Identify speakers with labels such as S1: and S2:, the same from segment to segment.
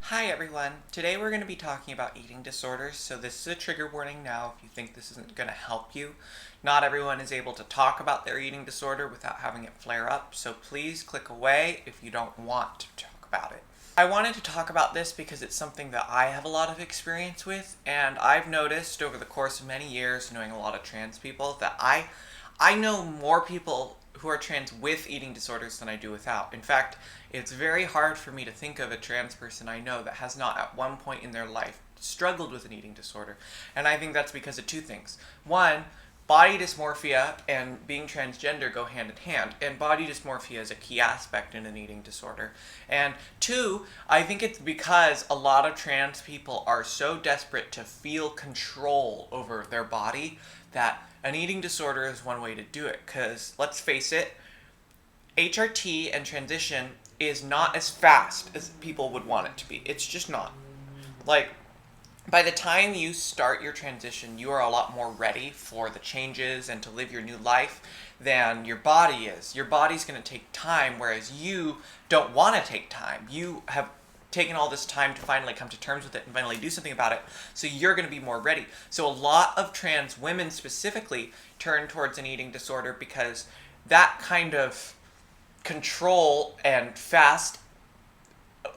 S1: Hi everyone. Today we're going to be talking about eating disorders, so this is a trigger warning now if you think this isn't going to help you. Not everyone is able to talk about their eating disorder without having it flare up, so please click away if you don't want to talk about it. I wanted to talk about this because it's something that I have a lot of experience with, and I've noticed over the course of many years knowing a lot of trans people that I know more people who are trans with eating disorders than I do without. In fact, it's very hard for me to think of a trans person I know that has not at one point in their life struggled with an eating disorder. And I think that's because of two things. One, body dysmorphia and being transgender go hand in hand, and body dysmorphia is a key aspect in an eating disorder. And two, I think it's because a lot of trans people are so desperate to feel control over their body that an eating disorder is one way to do it. Because let's face it, HRT and transition is not as fast as people would want it to be. It's just not. Like, by the time you start your transition, you are a lot more ready for the changes and to live your new life than your body is. Your body's going to take time, whereas you don't want to take time. You have taken all this time to finally come to terms with it and finally do something about it, so you're going to be more ready. So a lot of trans women specifically turn towards an eating disorder because that kind of control and fast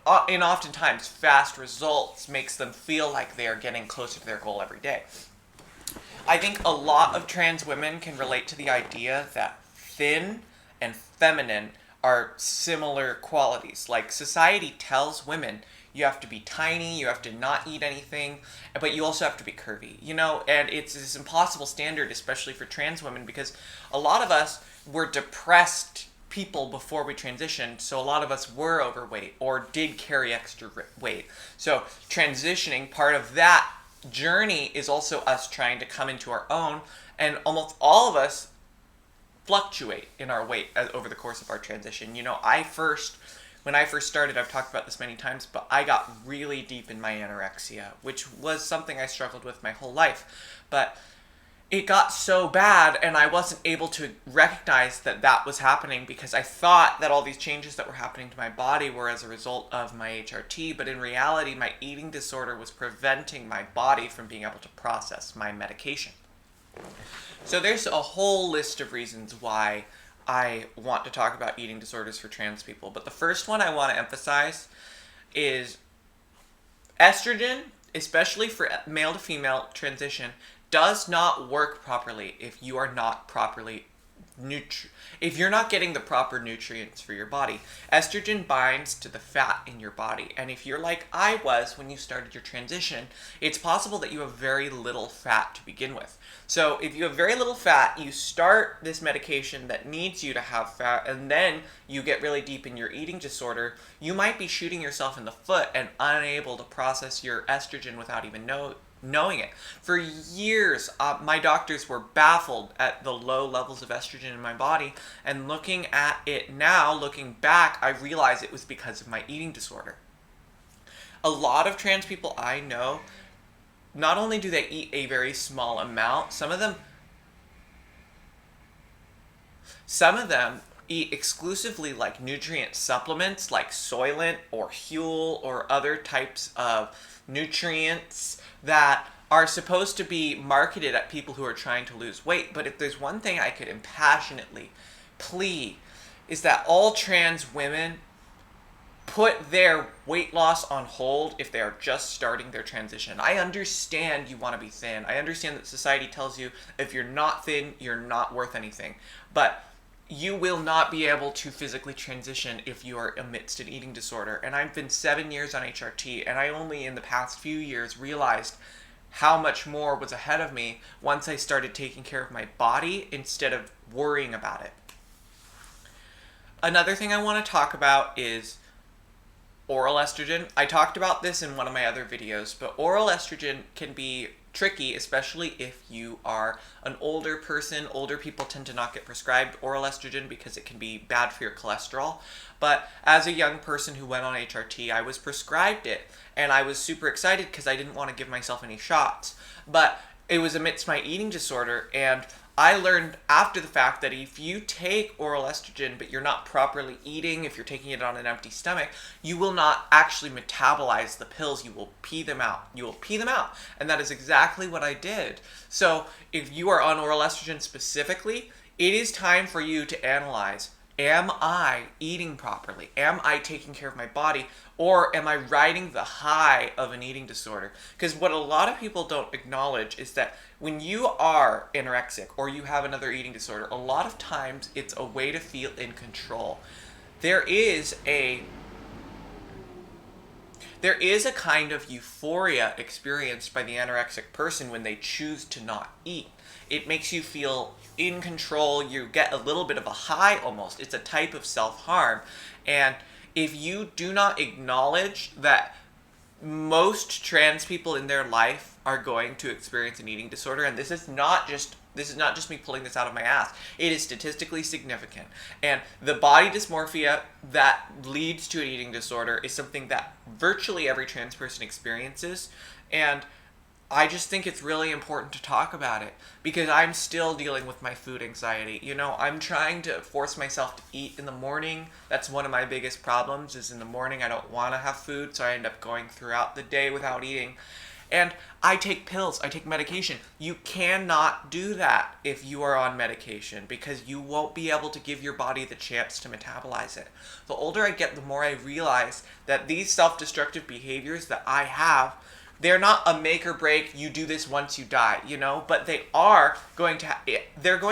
S1: and oftentimes fast results makes them feel like they are getting closer to their goal every day. I think a lot of trans women can relate to the idea that thin and feminine are similar qualities. Like, society tells women you have to be tiny, you have to not eat anything, but you also have to be curvy, and it's this impossible standard, especially for trans women, because a lot of us were depressed people before we transitioned, so a lot of us were overweight or did carry extra weight. So transitioning, part of that journey is also us trying to come into our own, and almost all of us fluctuate in our weight over the course of our transition. When I first started, I've talked about this many times, but I got really deep in my anorexia, which was something I struggled with my whole life. But it got so bad, and I wasn't able to recognize that that was happening because I thought that all these changes that were happening to my body were as a result of my HRT, but in reality, my eating disorder was preventing my body from being able to process my medication. So there's a whole list of reasons why I want to talk about eating disorders for trans people, but the first one I want to emphasize is estrogen, especially for male to female transition, does not work properly if you are not properly if you're not getting the proper nutrients for your body. Estrogen binds to the fat in your body, and if you're like I was when you started your transition, it's possible that you have very little fat to begin with. So if you have very little fat, you start this medication that needs you to have fat, and then you get really deep in your eating disorder, you might be shooting yourself in the foot and unable to process your estrogen without even knowing it. For years, my doctors were baffled at the low levels of estrogen in my body, and looking at it now, looking back, I realize it was because of my eating disorder. A lot of trans people I know, not only do they eat a very small amount, some of them eat exclusively like nutrient supplements like Soylent or Huel or other types of nutrients that are supposed to be marketed at people who are trying to lose weight. But if there's one thing I could impassionately plea, is that all trans women put their weight loss on hold if they are just starting their transition. I understand you want to be thin. I understand that society tells you if you're not thin, you're not worth anything. But you will not be able to physically transition if you are amidst an eating disorder. And I've been 7 years on HRT, and I only in the past few years realized how much more was ahead of me once I started taking care of my body instead of worrying about it. Another thing I want to talk about is oral estrogen. I talked about this in one of my other videos, but oral estrogen can be tricky, especially if you are an older person. Older people tend to not get prescribed oral estrogen because it can be bad for your cholesterol. But as a young person who went on HRT, I was prescribed it, and I was super excited because I didn't want to give myself any shots. But it was amidst my eating disorder, and I learned after the fact that if you take oral estrogen but you're not properly eating, if you're taking it on an empty stomach, you will not actually metabolize the pills. You will pee them out. You will pee them out. And that is exactly what I did. So if you are on oral estrogen specifically, it is time for you to analyze, am I eating properly? Am I taking care of my body? Or am I riding the high of an eating disorder? Because what a lot of people don't acknowledge is that when you are anorexic or you have another eating disorder, a lot of times it's a way to feel in control. There is a kind of euphoria experienced by the anorexic person when they choose to not eat. It makes you feel in control. You get a little bit of a high almost. It's a type of self-harm. And if you do not acknowledge that most trans people in their life are going to experience an eating disorder, and this is not just me pulling this out of my ass. It is statistically significant. And the body dysmorphia that leads to an eating disorder is something that virtually every trans person experiences. And I just think it's really important to talk about it because I'm still dealing with my food anxiety. You know, I'm trying to force myself to eat in the morning. That's one of my biggest problems is in the morning I don't want to have food, so I end up going throughout the day without eating. And I take pills, I take medication. You cannot do that if you are on medication because you won't be able to give your body the chance to metabolize it. The older I get, the more I realize that these self-destructive behaviors that I have, they're not a make or break, you do this once you die, you know, but they're going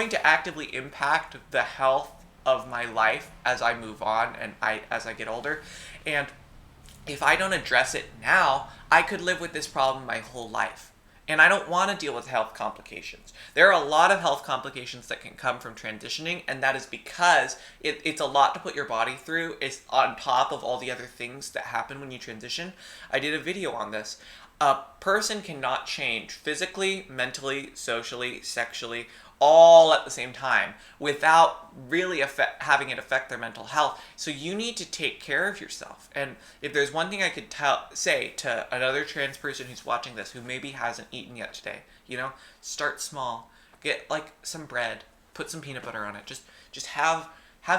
S1: to actively impact the health of my life as I move on and as I get older. And if I don't address it now, I could live with this problem my whole life. And I don't want to deal with health complications. There are a lot of health complications that can come from transitioning, and that is because it's a lot to put your body through. It's on top of all the other things that happen when you transition. I did a video on this. A person cannot change physically, mentally, socially, sexually, all at the same time without really having it affect their mental health. So you need to take care of yourself. And if there's one thing I could say to another trans person who's watching this who maybe hasn't eaten yet today, you know, start small. Get like some bread, put some peanut butter on it. Just have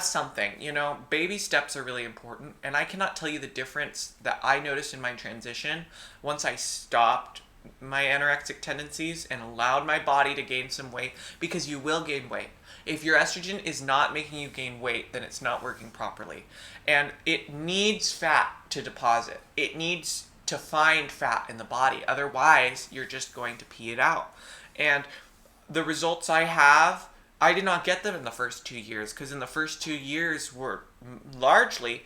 S1: something, you know. Baby steps are really important, and I cannot tell you the difference that I noticed in my transition once I stopped my anorexic tendencies and allowed my body to gain some weight, because you will gain weight. If your estrogen is not making you gain weight, then it's not working properly. And it needs fat to deposit. It needs to find fat in the body. Otherwise, you're just going to pee it out. And the results I have, I did not get them in the first 2 years, because in the first 2 years were largely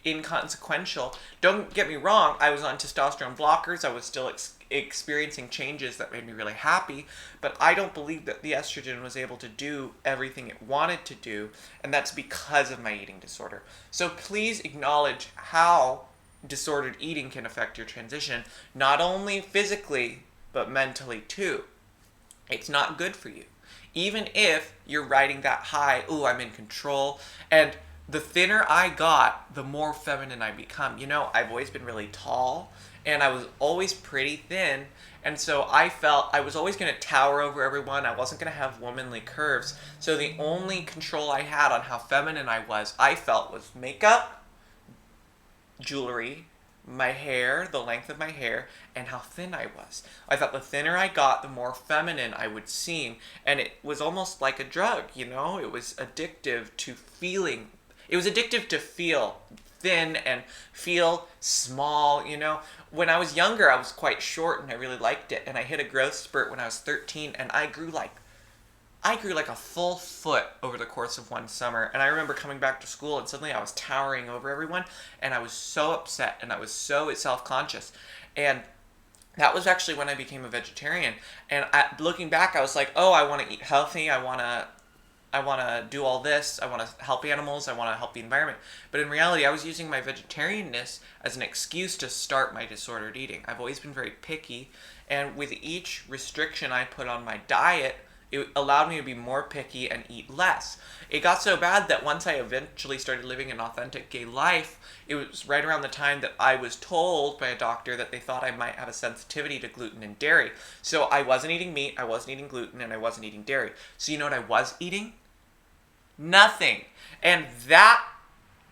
S1: inconsequential. Don't get me wrong, I was on testosterone blockers, I was still experiencing changes that made me really happy, but I don't believe that the estrogen was able to do everything it wanted to do, and that's because of my eating disorder. So please acknowledge how disordered eating can affect your transition, not only physically, but mentally too. It's not good for you. Even if you're riding that high, ooh, I'm in control, and the thinner I got, the more feminine I become. You know, I've always been really tall, and I was always pretty thin, and so I felt I was always going to tower over everyone. I wasn't going to have womanly curves, so the only control I had on how feminine I felt, was makeup, jewelry, my hair, the length of my hair, and how thin I was. I thought the thinner I got, the more feminine I would seem, and it was almost like a drug, you know? It was addictive to feeling. It was addictive to feel thin and feel small, you know? When I was younger, I was quite short, and I really liked it, and I hit a growth spurt when I was 13, and I grew like a full foot over the course of one summer. And I remember coming back to school and suddenly I was towering over everyone, and I was so upset and I was so self-conscious. And that was actually when I became a vegetarian. And looking back, I was like, oh, I want to eat healthy. I want to do all this. I want to help animals. I want to help the environment. But in reality, I was using my vegetarianness as an excuse to start my disordered eating. I've always been very picky. And with each restriction I put on my diet, It allowed me to be more picky and eat less. It got so bad that once I eventually started living an authentic gay life, it was right around the time that I was told by a doctor that they thought I might have a sensitivity to gluten and dairy. So I wasn't eating meat, I wasn't eating gluten, and I wasn't eating dairy. So you know what I was eating? Nothing. And that,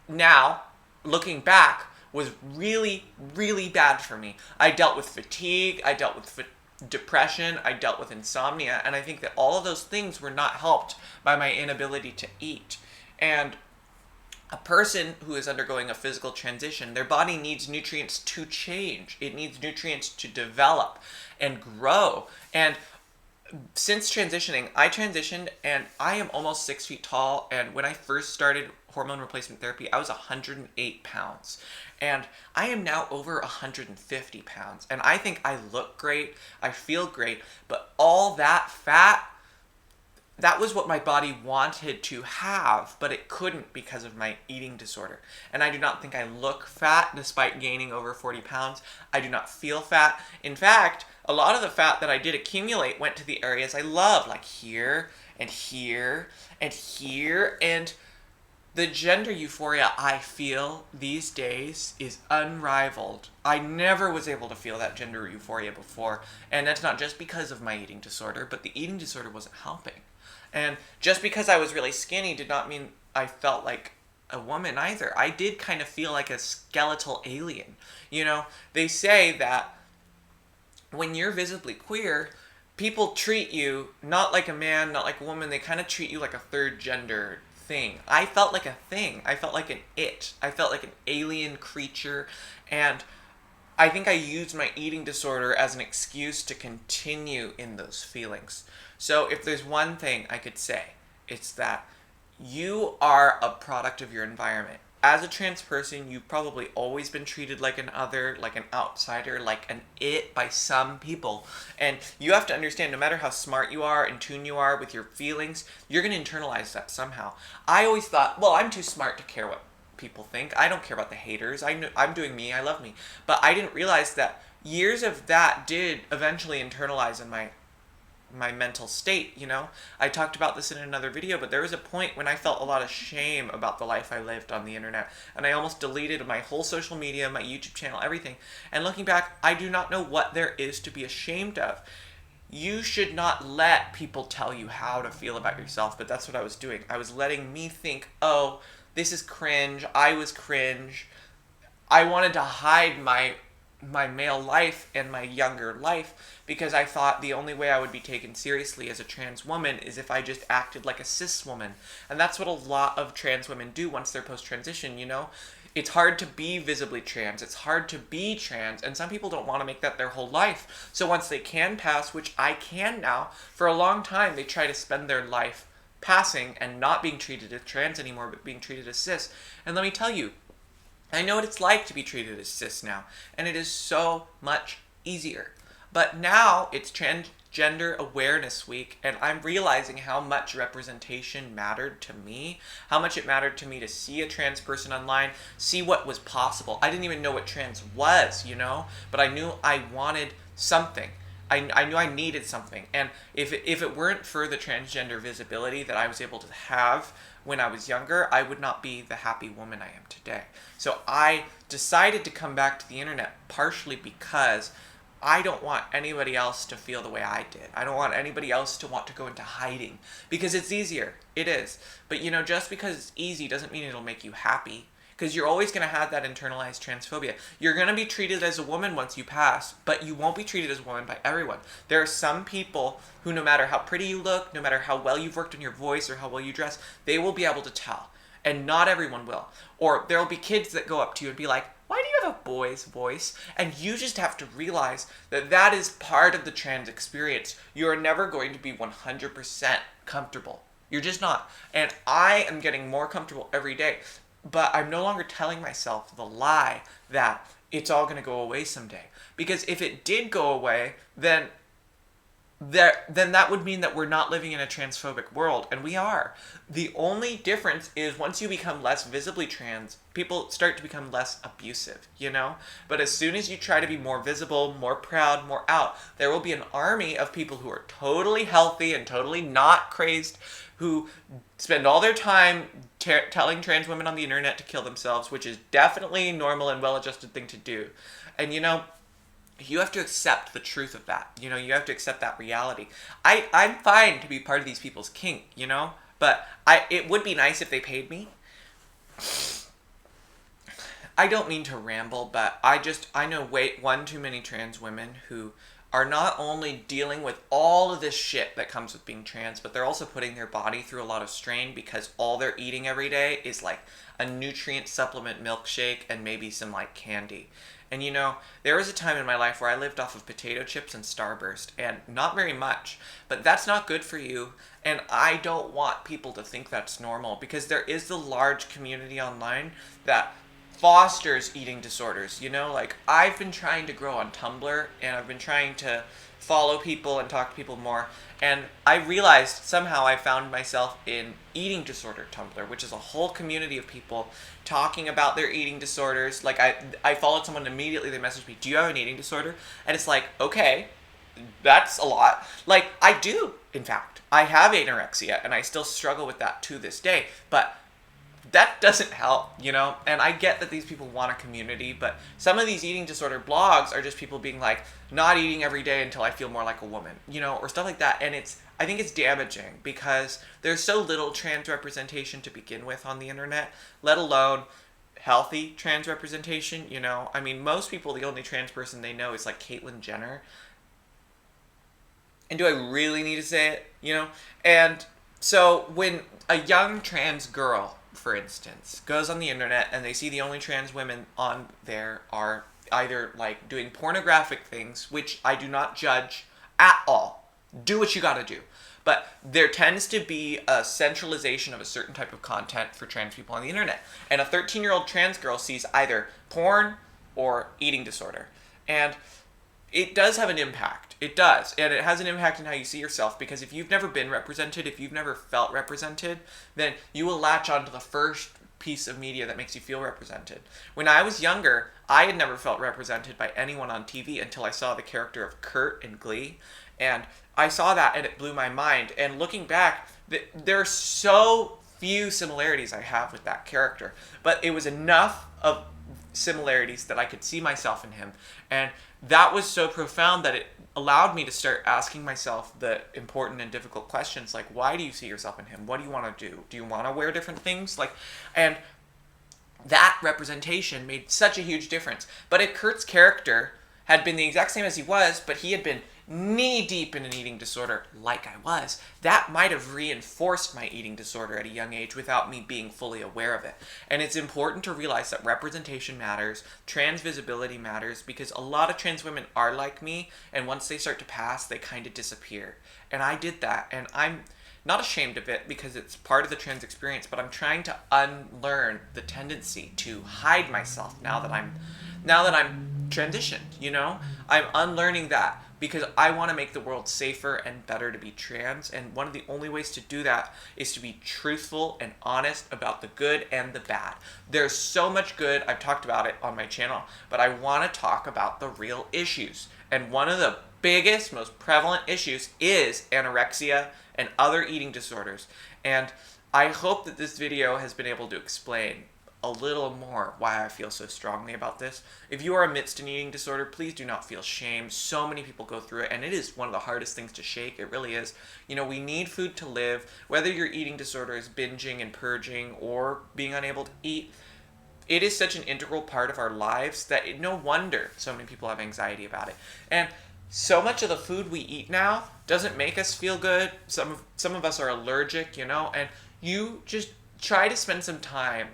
S1: now, looking back, was really, really bad for me. I dealt with fatigue, I dealt with depression, I dealt with insomnia, and I think that all of those things were not helped by my inability to eat. And a person who is undergoing a physical transition, their body needs nutrients to change. It needs nutrients to develop and grow. And since transitioning, I transitioned and I am almost 6 feet tall. And when I first started hormone replacement therapy, I was 108 pounds. And I am now over 150 pounds. And I think I look great, I feel great, but all that fat, that was what my body wanted to have, but it couldn't because of my eating disorder. And I do not think I look fat despite gaining over 40 pounds. I do not feel fat. In fact, a lot of the fat that I did accumulate went to the areas I love, like here and here and here. And the gender euphoria I feel these days is unrivaled. I never was able to feel that gender euphoria before. And that's not just because of my eating disorder, but the eating disorder wasn't helping. And just because I was really skinny did not mean I felt like a woman either. I did kind of feel like a skeletal alien. You know, they say that when you're visibly queer, people treat you not like a man, not like a woman. They kind of treat you like a third gender thing. I felt like a thing. I felt like an it. I felt like an alien creature. And I think I used my eating disorder as an excuse to continue in those feelings. So if there's one thing I could say, it's that you are a product of your environment. As a trans person, you've probably always been treated like an other, like an outsider, like an it by some people. And you have to understand, no matter how smart you are, in tune you are with your feelings, you're going to internalize that somehow. I always thought, well, I'm too smart to care what people think. I don't care about the haters. I'm doing me. I love me. But I didn't realize that years of that did eventually internalize in my mental state, you know? I talked about this in another video, but there was a point when I felt a lot of shame about the life I lived on the internet, and I almost deleted my whole social media, my YouTube channel, everything. And looking back, I do not know what there is to be ashamed of. You should not let people tell you how to feel about yourself, but that's what I was doing. I was letting me think, oh, this is cringe, I was cringe. I wanted to hide my male life and my younger life because I thought the only way I would be taken seriously as a trans woman is if I just acted like a cis woman. And that's what a lot of trans women do once they're post-transition, you know? It's hard to be visibly trans. It's hard to be trans. And some people don't want to make that their whole life. So once they can pass, which I can now, for a long time they try to spend their life passing and not being treated as trans anymore, but being treated as cis. And let me tell you, I know what it's like to be treated as cis now, and it is so much easier. But now it's Transgender Awareness Week, and I'm realizing how much representation mattered to me, how much it mattered to me to see a trans person online, see what was possible. I didn't even know what trans was, you know, but I knew I wanted something. I knew I needed something, and if it weren't for the transgender visibility that I was able to have when I was younger, I would not be the happy woman I am today. So I decided to come back to the internet partially because I don't want anybody else to feel the way I did. I don't want anybody else to want to go into hiding because it's easier. It is. But you know, just because it's easy doesn't mean it'll make you happy. Because you're always going to have that internalized transphobia. You're going to be treated as a woman once you pass, but you won't be treated as a woman by everyone. There are some people who, no matter how pretty you look, no matter how well you've worked on your voice or how well you dress, they will be able to tell. And not everyone will. Or there will be kids that go up to you and be like, why do you have a boy's voice? And you just have to realize that that is part of the trans experience. You are never going to be 100% comfortable. You're just not. And I am getting more comfortable every day. But I'm no longer telling myself the lie that it's all going to go away someday. Because if it did go away, then then that would mean that we're not living in a transphobic world, and we are. The only difference is once you become less visibly trans, people start to become less abusive, you know? But as soon as you try to be more visible, more proud, more out, there will be an army of people who are totally healthy and totally not crazed, who spend all their time telling trans women on the internet to kill themselves, which is definitely a normal and well-adjusted thing to do. And you know, you have to accept the truth of that. You know, you have to accept that reality. I'm fine to be part of these people's kink, you know? But it would be nice if they paid me. I don't mean to ramble, but I know one too many trans women who are not only dealing with all of this shit that comes with being trans, but they're also putting their body through a lot of strain because all they're eating every day is like a nutrient supplement milkshake and maybe some like candy. And you know, there was a time in my life where I lived off of potato chips and Starburst, and not very much, but that's not good for you, and I don't want people to think that's normal, because there is the large community online that fosters eating disorders, you know? Like, I've been trying to grow on Tumblr, and I've been trying to follow people and talk to people more, and I realized somehow I found myself in eating disorder Tumblr, which is a whole community of people talking about their eating disorders. Like, I followed someone, immediately they messaged me, do you have an eating disorder? And it's like, okay, that's a lot. Like, I do, in fact. I have anorexia, and I still struggle with that to this day, but that doesn't help, you know? And I get that these people want a community, but some of these eating disorder blogs are just people being like, not eating every day until I feel more like a woman, you know, or stuff like that. And I think it's damaging because there's so little trans representation to begin with on the internet, let alone healthy trans representation, you know? I mean, most people, the only trans person they know is like Caitlyn Jenner. And do I really need to say it, you know? And so when a young trans girl, for instance, goes on the internet and they see the only trans women on there are either like doing pornographic things, which I do not judge at all. Do what you gotta do. But there tends to be a centralization of a certain type of content for trans people on the internet. And a 13-year-old trans girl sees either porn or eating disorder. And it does have an impact. It does. And it has an impact on how you see yourself, because if you've never been represented, if you've never felt represented, then you will latch onto the first piece of media that makes you feel represented. When I was younger, I had never felt represented by anyone on TV until I saw the character of Kurt in Glee. And I saw that and it blew my mind. And looking back, there are so few similarities I have with that character. But it was enough of similarities that I could see myself in him. And that was so profound that it allowed me to start asking myself the important and difficult questions, like, why do you see yourself in him? What do you want to do? Do you want to wear different things? Like, and that representation made such a huge difference. But if Kurt's character had been the exact same as he was, but he had been knee deep in an eating disorder like I was, that might have reinforced my eating disorder at a young age without me being fully aware of it. And it's important to realize that representation matters, trans visibility matters, because a lot of trans women are like me, and once they start to pass, they kind of disappear. And I did that, and I'm not ashamed of it because it's part of the trans experience, but I'm trying to unlearn the tendency to hide myself now that I'm transitioned, you know? I'm unlearning that because I want to make the world safer and better to be trans, and one of the only ways to do that is to be truthful and honest about the good and the bad. There's so much good, I've talked about it on my channel, but I want to talk about the real issues. And one of the biggest, most prevalent issues is anorexia and other eating disorders. And I hope that this video has been able to explain a little more why I feel so strongly about this. If you are amidst an eating disorder, please do not feel shame. So many people go through it, and it is one of the hardest things to shake. It really is. You know, we need food to live. Whether your eating disorder is binging and purging or being unable to eat, it is such an integral part of our lives that no wonder so many people have anxiety about it. And so much of the food we eat now doesn't make us feel good. Some of us are allergic, you know, and you just try to spend some time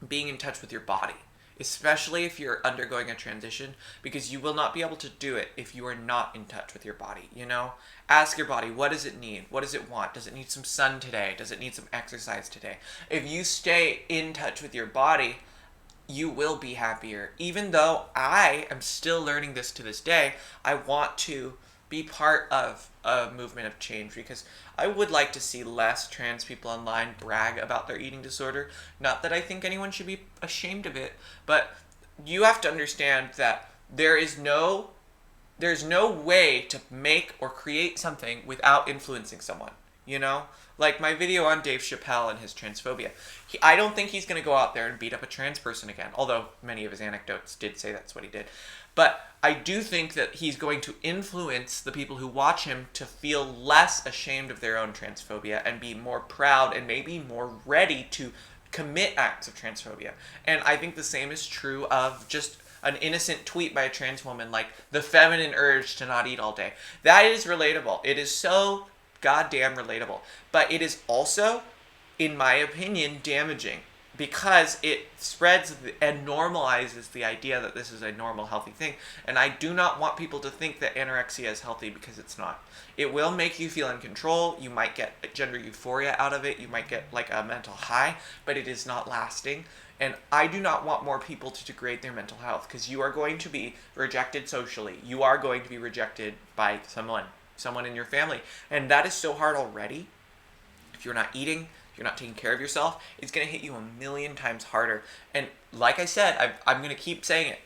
S1: being in touch with your body, especially if you're undergoing a transition, because you will not be able to do it if you are not in touch with your body, you know? Ask your body, what does it need? What does it want? Does it need some sun today? Does it need some exercise today? If you stay in touch with your body, you will be happier. Even though I am still learning this to this day, I want to be part of a movement of change, because I would like to see less trans people online brag about their eating disorder. Not that I think anyone should be ashamed of it, but you have to understand that there's no way to make or create something without influencing someone, you know? Like my video on Dave Chappelle and his transphobia. I don't think he's going to go out there and beat up a trans person again, although many of his anecdotes did say that's what he did. But I do think that he's going to influence the people who watch him to feel less ashamed of their own transphobia and be more proud and maybe more ready to commit acts of transphobia. And I think the same is true of just an innocent tweet by a trans woman, like the feminine urge to not eat all day. That is relatable. It is so goddamn relatable. But it is also, in my opinion, damaging, because it spreads and normalizes the idea that this is a normal, healthy thing. And I do not want people to think that anorexia is healthy, because it's not. It will make you feel in control. You might get gender euphoria out of it. You might get like a mental high, but it is not lasting. And I do not want more people to degrade their mental health, because you are going to be rejected socially. You are going to be rejected by someone in your family. And that is so hard already. If you're not eating, if you're not taking care of yourself, it's going to hit you a million times harder. And like I said, I'm going to keep saying it.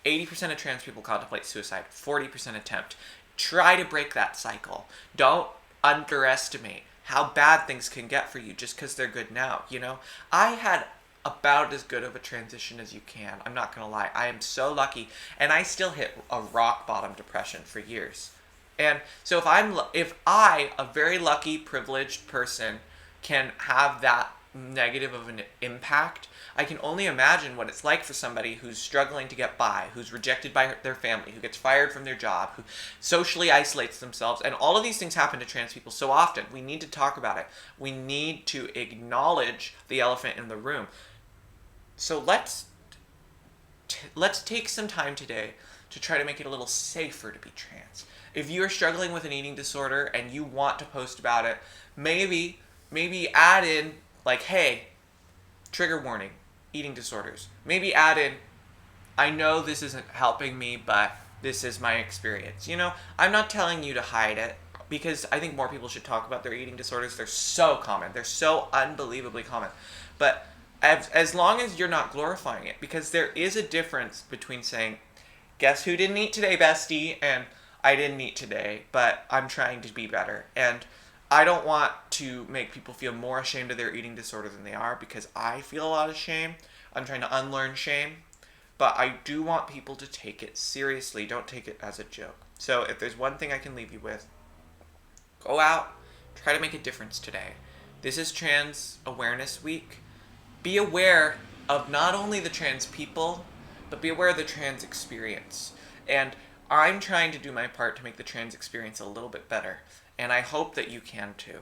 S1: 80% of trans people contemplate suicide, 40% attempt. Try to break that cycle. Don't underestimate how bad things can get for you just because they're good now, you know? I had about as good of a transition as you can. I'm not going to lie. I am so lucky. And I still hit a rock bottom depression for years. And so if I, a very lucky, privileged person, can have that negative of an impact, I can only imagine what it's like for somebody who's struggling to get by, who's rejected by their family, who gets fired from their job, who socially isolates themselves. And all of these things happen to trans people so often. We need to talk about it. We need to acknowledge the elephant in the room. So let's take some time today to try to make it a little safer to be trans. If you're struggling with an eating disorder and you want to post about it, maybe add in, like, hey, trigger warning, eating disorders. Maybe add in, I know this isn't helping me, but this is my experience. You know, I'm not telling you to hide it, because I think more people should talk about their eating disorders. They're so common. They're so unbelievably common. But as long as you're not glorifying it, because there is a difference between saying, guess who didn't eat today, bestie, and I didn't eat today, but I'm trying to be better. And I don't want to make people feel more ashamed of their eating disorder than they are, because I feel a lot of shame. I'm trying to unlearn shame. But I do want people to take it seriously. Don't take it as a joke. So if there's one thing I can leave you with, go out, try to make a difference today. This is Trans Awareness Week. Be aware of not only the trans people, but be aware of the trans experience. And I'm trying to do my part to make the trans experience a little bit better. And I hope that you can too.